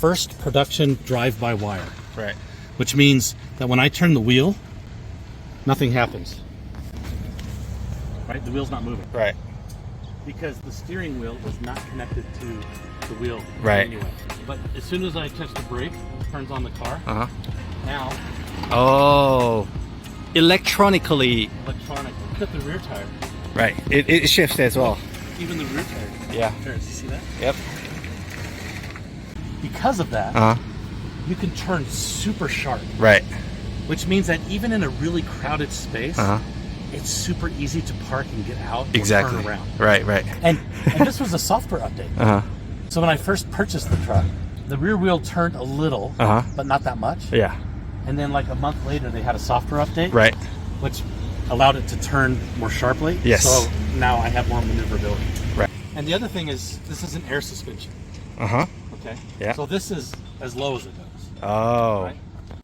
first production drive-by-wire. Right. Which means that when I turn the wheel, nothing happens. Right? The wheel's not moving. Right. Because the steering wheel was not connected to the wheel Right. anyway. But as soon as I touch the brake, it turns on the car. Uh-huh. Now, Oh, electronically. look at the rear tire. Right. It shifts as well. Even the rear tire Yeah. turns. You see that? Yep. Because of that, Uh-huh. you can turn super sharp. Right. Which means that even in a really crowded space, Uh-huh. it's super easy to park and get out or Exactly. turn around. Right, right. And this was a software update. Uh-huh. So when I first purchased the truck, the rear wheel turned a little, Uh-huh. but not that much. Yeah. And then like a month later, they had a software update. Right. Which allowed it to turn more sharply. Yes. So now I have more maneuverability. Right. And the other thing is, this is an air suspension. Uh-huh. Okay. Yeah. So this is as low as it goes. Oh. Right?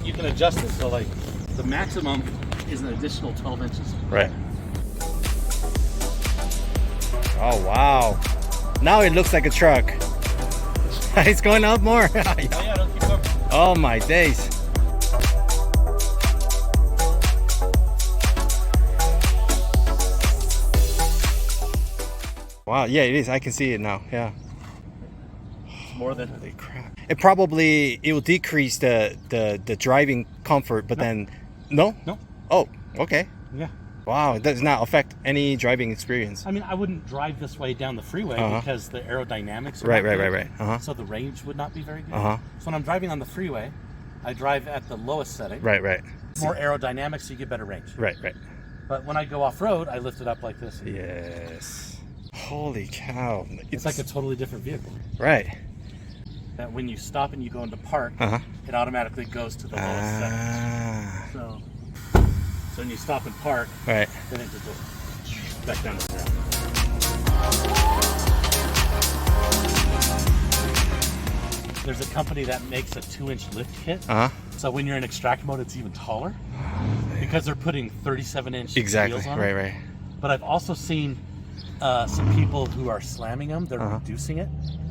You can adjust it. So like the maximum is an additional 12 inches. Right. Oh, wow. Now it looks like a truck. It's going up more. Oh, yeah, don't keep up. Oh my days. Wow, yeah, it is. I can see it now. Yeah. More than Holy crap. It will decrease the driving comfort, but then no? No. Oh, okay. Yeah. Wow, it does not affect any driving experience. I mean, I wouldn't drive this way down the freeway because the aerodynamics are Right, not right, good. right, right. Uh-huh. So the range would not be very good. Uh-huh. So when I'm driving on the freeway, I drive at the lowest setting. Right, right. More aerodynamics, so you get better range. Right, right. But when I go off-road, I lift it up like this. Yes. Holy cow. It's like a totally different vehicle. Right. That when you stop and you go into park, it automatically goes to the lowest setting. So when you stop and park, Right. then it just goes back down to the ground. There's a company that makes a 2-inch lift kit. So when you're in extract mode, it's even taller because they're putting 37-inch Exactly. wheels on Right, it. right. But I've also seen some people who are slamming them. They're reducing it.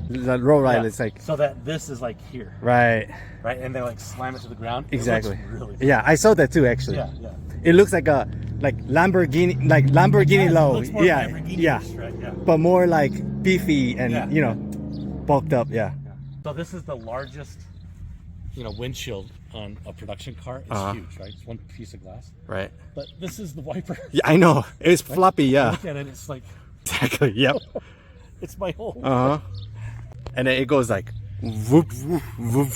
The roll ride Yeah. is like So that this is like here, right. right? And they like slam it to the ground. It Exactly. looks really cool. Yeah, I saw that too actually. Yeah, yeah. It looks like a Lamborghini Yeah, it low. looks more Yeah. Lamborghini-ish, Yeah. right? Yeah. But more like beefy and Yeah. bulked up, yeah. So this is the largest, windshield on a production car. It's huge, right? It's one piece of glass. Right. But this is the wiper. Yeah, I know. It's floppy, yeah. Look at it. It's like Exactly. Yep. it's my whole. Uh-huh. And then it goes like whoop whoop whoop.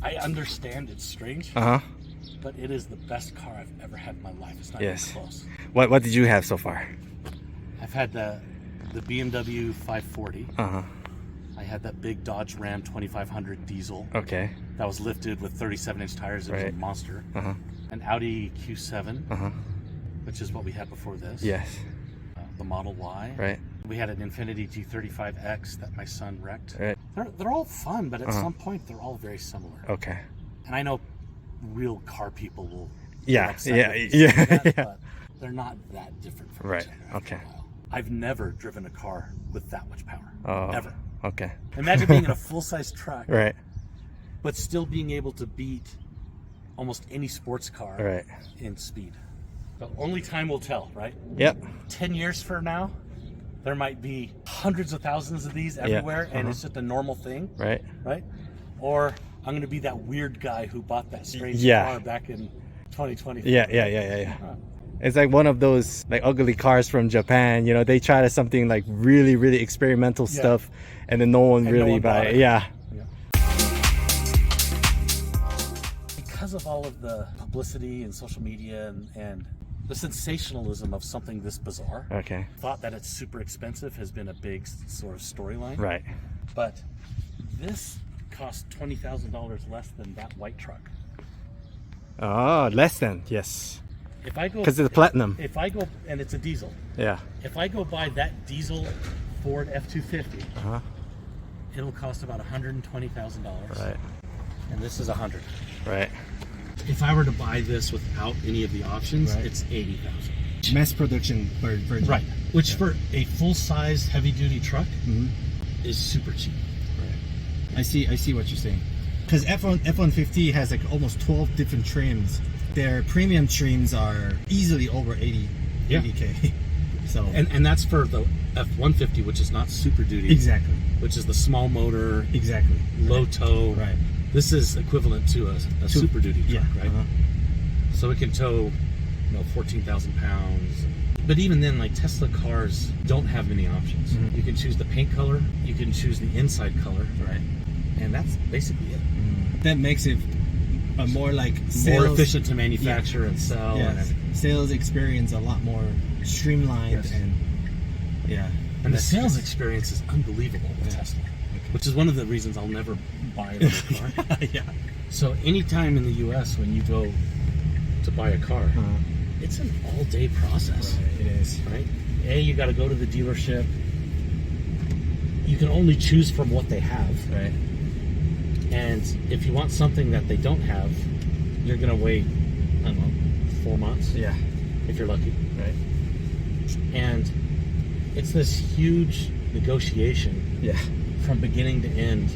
I understand it's strange, Uh-huh. but it is the best car I've ever had in my life. It's not Yes. even close. What did you have so far? I've had the BMW 540. Uh-huh. I had that big Dodge Ram 2500 diesel Okay. that was lifted with 37-inch tires. It was a Right. monster. Uh-huh. An Audi Q7, Uh-huh. which is what we had before this. Yes. The Model Y. Right. We had an Infiniti G35X that my son wrecked. Right. They're all fun, but at some point they're all very similar. Okay. And I know real car people will Yeah, get upset yeah, with these yeah, like that, yeah. but they're not that different from Right, each other after okay. a while. I've never driven a car with that much power. Oh. Ever. Okay. Imagine being in a full-size truck, Right. but still being able to beat almost any sports car Right. in speed. So only time will tell, right? Yep. 10 years from now, there might be hundreds of thousands of these everywhere, and it's just a normal thing, Right. right? Or I'm going to be that weird guy who bought that strange Yeah. car back in 2020. Yeah. It's like one of those like ugly cars from Japan. They try to something like really, really experimental stuff, and then no one And really no one buy bought it. it. Yeah. Because of all of the publicity and social media and the sensationalism of something this bizarre, Okay. thought that it's super expensive has been a big sort of storyline. Right. But this cost $20,000 less than that white truck. Oh, less than yes, If I go, because it's platinum. if I go, and it's a diesel. Yeah. If I go buy that diesel Ford F-250, Uh-huh. it'll cost about $120,000. Right. And this is $100,000. Right. If I were to buy this without any of the options, Right. it's $80,000. Mass production version. Right. Which for a full-size heavy-duty truck, is super cheap. I see what you're saying. Because F-150 has like almost 12 different trims. Their premium trims are easily over 80K. So and that's for the F-150, which is not Super Duty. Exactly. Which is the small motor. Exactly. Low tow. Right. This is equivalent to a Super Duty truck, right? So it can tow, 14,000 pounds. But even then, like Tesla cars don't have many options. Mm-hmm. You can choose the paint color. You can choose the inside color. Right. And that's basically it. That makes it a more like more efficient to manufacture and sell. Yes. And sales experience a lot more streamlined. Yes. And the sales experience is unbelievable with Tesla, which is one of the reasons I'll never buy another car. So anytime in the U.S. when you go to buy a car, it's an all-day process. Right, it is. Right? You got to go to the dealership. You can only choose from what they have. Right. And if you want something that they don't have, you're going to wait, 4 months. Yeah. If you're lucky. Right. And it's this huge negotiation. Yeah. From beginning to end.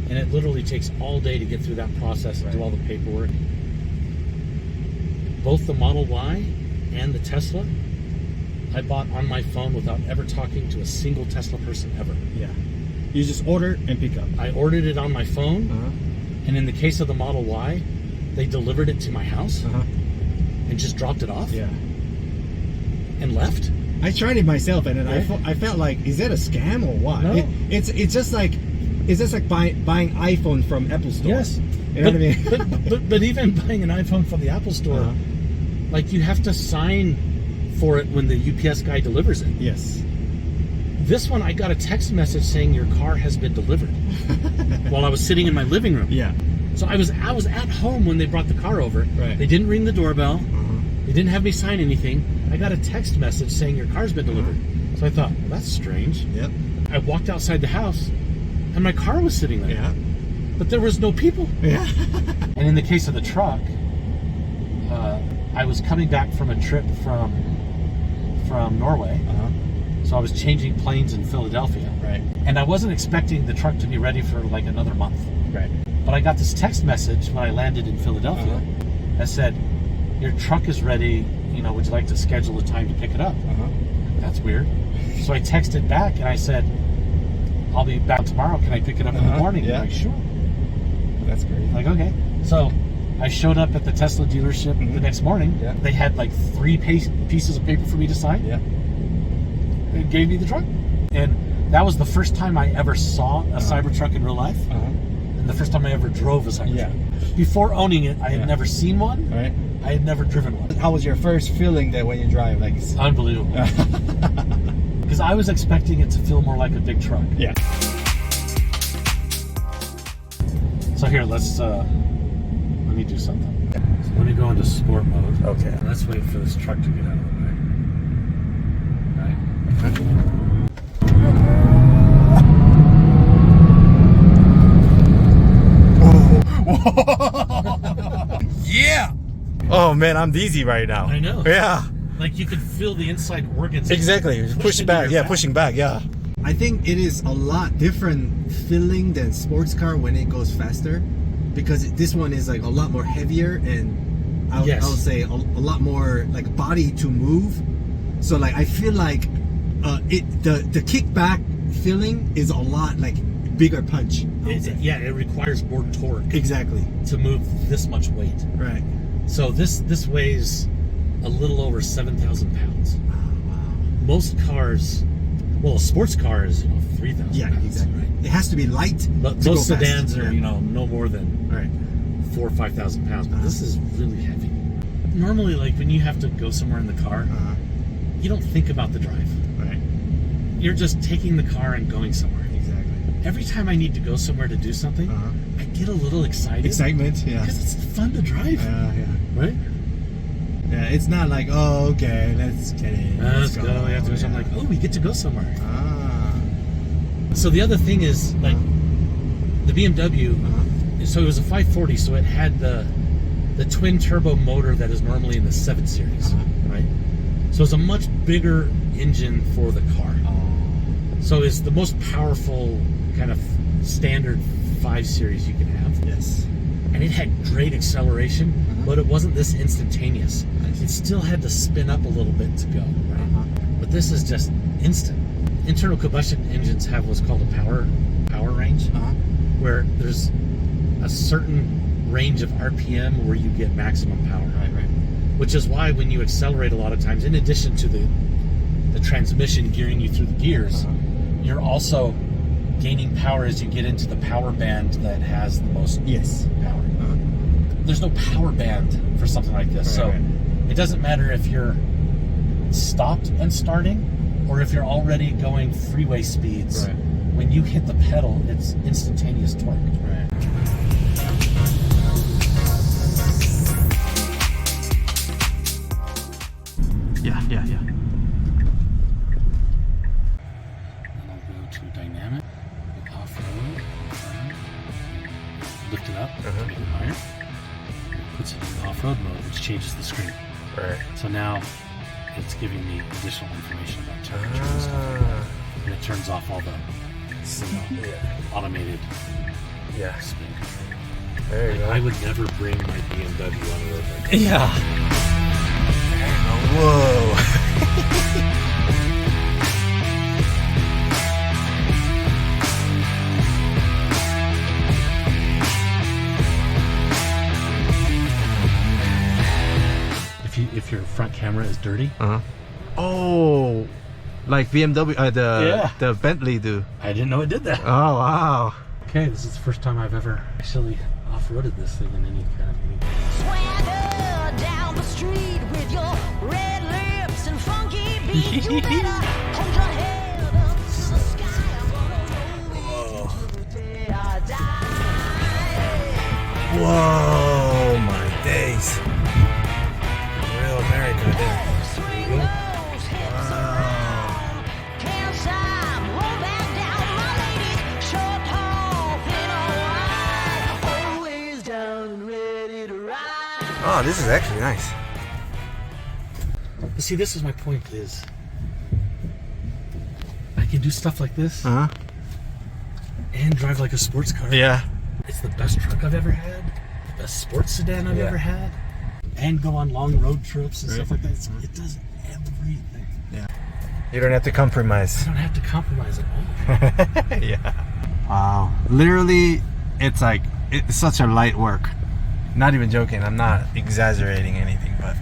And it literally takes all day to get through that process and do all the paperwork. Both the Model Y and the Tesla, I bought on my phone without ever talking to a single Tesla person ever. Yeah. You just order and pick up. I ordered it on my phone, and in the case of the Model Y, they delivered it to my house and just dropped it off. Yeah. And left. I tried it myself, and then I felt like, is that a scam or what? No. It's just like buying iPhone from Apple Store. Yes. You know what I mean? but even buying an iPhone from the Apple Store, like you have to sign for it when the UPS guy delivers it. Yes. This one, I got a text message saying your car has been delivered while I was sitting in my living room. Yeah. So I was at home when they brought the car over. Right. They didn't ring the doorbell. They didn't have me sign anything. I got a text message saying your car's been delivered. So I thought, well, that's strange. Yep. I walked outside the house, and my car was sitting there. Yeah. But there was no people. Yeah. And in the case of the truck, I was coming back from a trip from Norway. So I was changing planes in Philadelphia. Right. And I wasn't expecting the truck to be ready for like another month. Right. But I got this text message when I landed in Philadelphia that said, your truck is ready, would you like to schedule a time to pick it up? That's weird. So I texted back and I said, I'll be back tomorrow. Can I pick it up in the morning? Yeah. They're like, sure. That's great. Like, okay. So I showed up at the Tesla dealership the next morning. Yeah. They had like 3 pieces of paper for me to sign. Yeah. They gave me the truck. And that was the first time I ever saw a Cybertruck in real life. And the first time I ever drove a Cybertruck. Yeah. Before owning it, I had never seen one. Right. I had never driven one. How was your first feeling that when you drive? Like, Unbelievable. Because I was expecting it to feel more like a big truck. Yeah. So here, let me do something. So let me go into sport mode. Okay. And let's wait for this truck to get out of the way. Right? Yeah. Oh man, I'm dizzy right now. I know. Yeah. Like you could feel the inside organs. Exactly. Push back. Yeah, back. pushing back. Yeah. I think it is a lot different feeling than sports car when it goes faster, because this one is like a lot more heavier and I would say a lot more like body to move. So like I feel like the kickback feeling is a lot like bigger punch. It requires more torque. Exactly. To move this much weight. Right. So this weighs a little over 7,000 pounds. Oh, wow. Most cars, well, a sports car is 3,000 Yeah, pounds. exactly. Right? It has to be light. But to most go fast. sedans are no more than 4,000 or 5,000 pounds. But this is really heavy. Normally, like when you have to go somewhere in the car, you don't think about the drive. Right. You're just taking the car and going somewhere. Exactly. Every time I need to go somewhere to do something, I get a little excited. Excitement, yeah. Because it's fun to drive. Yeah. Right? Yeah, it's not like, oh, okay, let's get in. Let's go. We have to do something like, oh, we get to go somewhere. Ah. So the other thing is, like, the BMW, so it was a 540, so it had the twin turbo motor that is normally in the 7 Series, right? So it's a much bigger engine for the car. So it's the most powerful kind of standard 5 Series you can have. Yes. And it had great acceleration, but it wasn't this instantaneous. It still had to spin up a little bit to go, right? But this is just instant. Internal combustion engines have what's called a power range, where there's a certain range of RPM where you get maximum power. Right. Which is why when you accelerate a lot of times, in addition to the transmission gearing you through the gears, you're also gaining power as you get into the power band that has the most power. There's no power band for something like this, so it doesn't matter if you're stopped and starting or if you're already going freeway speeds. When you hit the pedal, it's instantaneous torque. Yeah. Then I'll go to dynamic, off-road, lift it up, make it higher. It puts it in off-road mode, which changes the screen. Right. So now it's giving me additional information about temperature and stuff like that. And it turns off all the automated spin control. There you go. I would never bring my BMW on a road like this. Yeah. Whoa. If your front camera is dirty, Oh, like BMW, the Bentley do. I didn't know it did that. Oh wow. Okay, this is the first time I've ever actually off-roaded this thing in any kind of meeting. Swagger down the street with your red lips and funky beat. You better hold your head up to the sky. I'm gonna roll with you till the day I die. Whoa, my days. Real America there. Swing those hips around. Can't stop, roll back down, my ladies. Short, tall, thin or wide. Always down and ready to ride. Oh, this is actually nice. But see, this is my point is I can do stuff like this and drive like a sports car. Yeah. It's the best truck I've ever had, the best sports sedan I've ever had, and go on long road trips and stuff like that. It does everything. Yeah. You don't have to compromise. I don't have to compromise at all. Yeah. Wow. Literally, it's like, it's such a light work. Not even joking. I'm not exaggerating anything, but.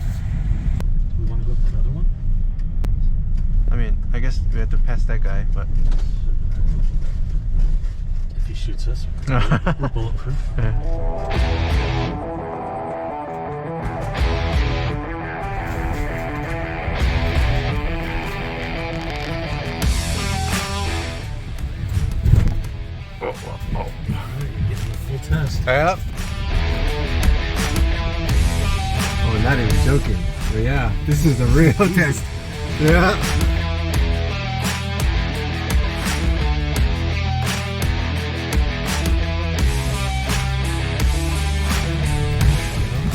We want to go for the other one? I mean, I guess we have to pass that guy, but. If he shoots us, we're bulletproof. Oh. You're getting the full test. Yep. Oh, not even joking. But yeah, this is the real test. Yeah.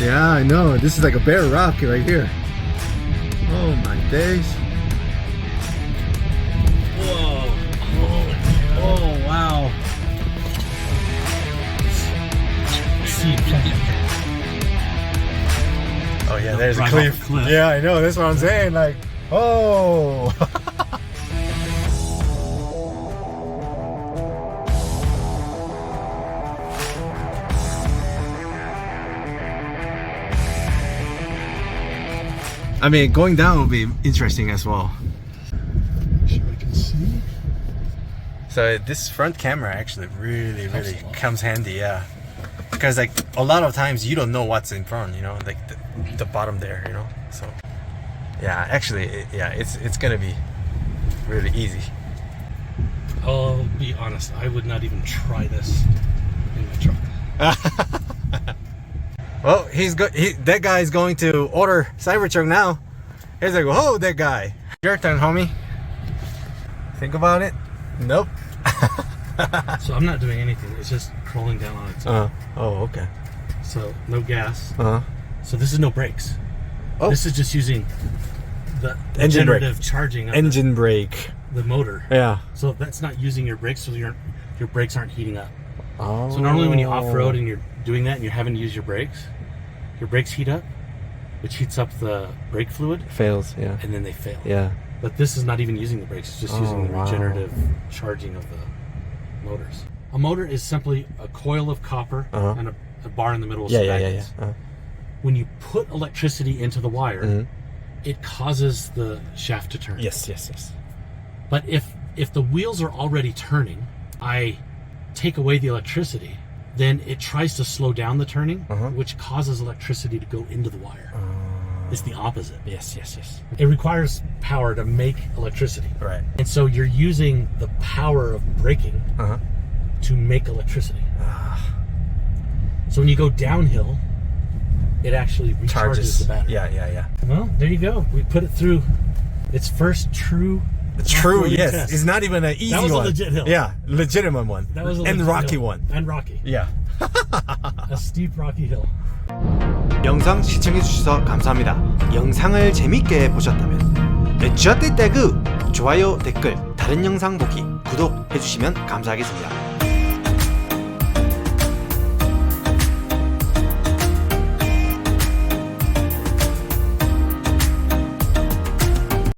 Yeah, I know. This is like a bare rock right here. Oh my days. Whoa. Oh, wow. See, Oh yeah, there's a drive cliff. off a cliff. Yeah, I know. That's what I'm saying. Like, oh. I mean, going down will be interesting as well. Sure I can see. So this front camera actually really comes handy, yeah. Because like a lot of times you don't know what's in front, you know, like the bottom there, you know. So yeah, actually, it's gonna be really easy. I'll be honest, I would not even try this in my truck. Well, that guy is going to order Cybertruck now. He's like, whoa, that guy. Your turn, homie. Think about it. Nope. So I'm not doing anything. It's just crawling down on its own. Oh, okay. So no gas. Uh-huh. So this is no brakes. Oh. This is just using the Engine brake. generative charging. Of Engine brake. the motor. Yeah. So that's not using your brakes, so your brakes aren't heating up. Oh. So normally when you off-road and you're doing that and you're having to use your brakes heat up, which heats up the brake fluid, fails, yeah. and then they fail. Yeah. But this is not even using the brakes, it's just using the wow. regenerative charging of the motors. A motor is simply a coil of copper and a bar in the middle of some magnets. When you put electricity into the wire, it causes the shaft to turn. Yes. But if the wheels are already turning, I take away the electricity, then it tries to slow down the turning, which causes electricity to go into the wire. It's the opposite. Yes. It requires power to make electricity. Right. And so you're using the power of braking to make electricity. So when you go downhill, it actually recharges the battery. Yeah. Well, there you go. We put it through its first true Yes. test. It's not even an easy one. That was a legit hill. Yeah, legitimate one. That was a and legit rocky hill. one. And rocky. Yeah. A steep rocky hill. 영상 시청해주셔서 감사합니다. 영상을 재밌게 보셨다면 좋댓다구, 좋아요, 댓글, 다른 영상 보기, 구독해주시면 감사하겠습니다.